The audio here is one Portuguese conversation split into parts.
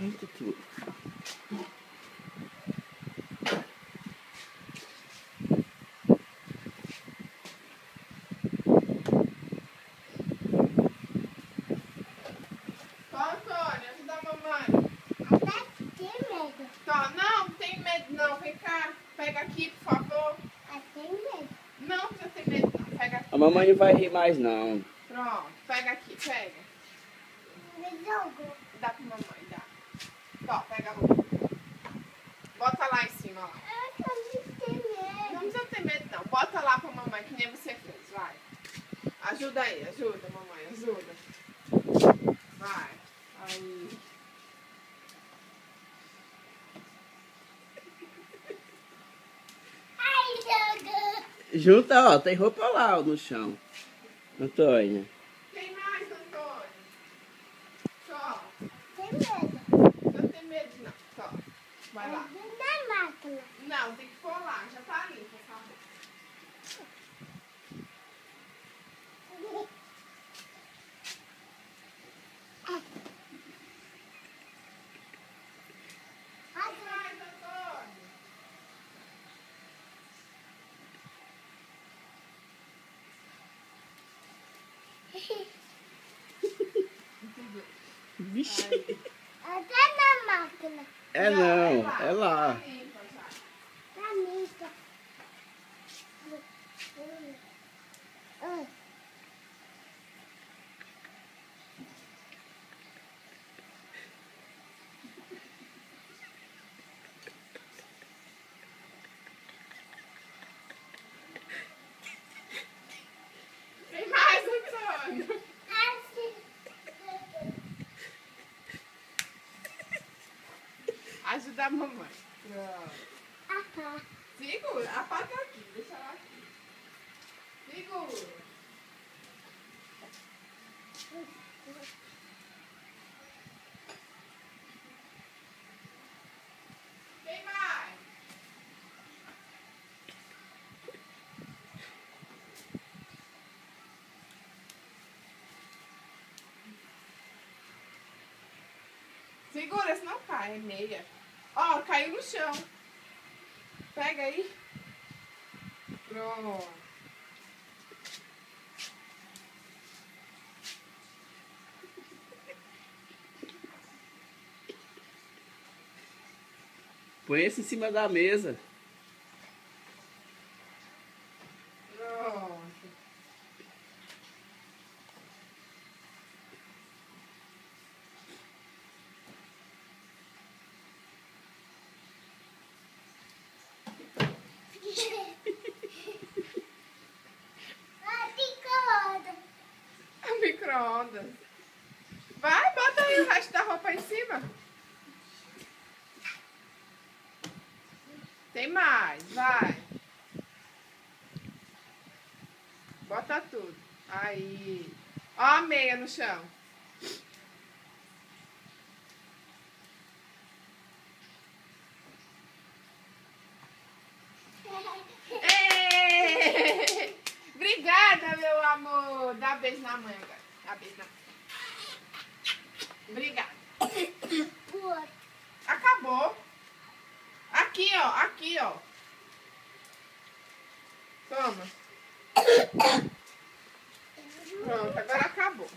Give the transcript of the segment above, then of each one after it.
Eita, tudo. Antônio, ajuda a mamãe. Até tem medo. Tá, não tem medo não. Vem cá. Pega aqui, por favor. Até tem medo. Não precisa ter medo não. Pega aqui. A mamãe não vai rir mais, não. Pronto. Pega aqui, pega. Me jogo. Dá pra mamãe, dá. Ó, pega a roupa. Bota lá em cima, lá. Eu também tenho Não medo. precisa ter medo não. Bota lá pra mamãe, que nem você fez. Vai. Ajuda aí, ajuda, mamãe. Ajuda. Vai. Aí. Ai, jogo. Junta, ó, tem roupa lá ó, no chão. Antônia. Tem mais, Antônio? Só. Tem medo. Não tem medo não. Só. Vai lá. Na máquina. Não, tem que pôr lá. Já tá limpa essa roupa. Ai, Mais, Antônio. Vixe. Aí. até na máquina. É não, é lá. Tá limpa já. Pra mim. Ai. Tem mais, Antônio. Assim. Ajuda a mamãe. Pronto. Ah, Segura. A pata aqui. Deixa ela aqui. Segura. Tem mais. Segura, senão cai. É meia. Ó, caiu no chão. Pega aí. Pronto. Põe esse em cima da mesa. Pronto. Micro-ondas. Vai, bota aí o resto da roupa em cima. Tem mais, vai. Bota tudo. Aí. Ó a meia no chão. Ê! Obrigada, meu amor. Dá beijo na mãe agora. Dá beijo na mãe. Obrigada. Acabou. Aqui, ó. Aqui, ó. Toma. Pronto, agora acabou.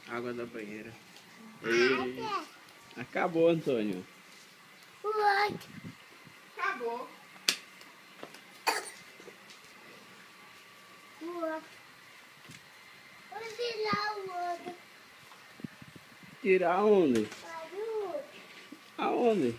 Água da banheira. Ei. Acabou, Antônio. Acabou. Tirar onde? Aonde?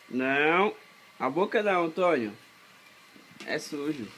Não. A boca não, Antônio. É sujo.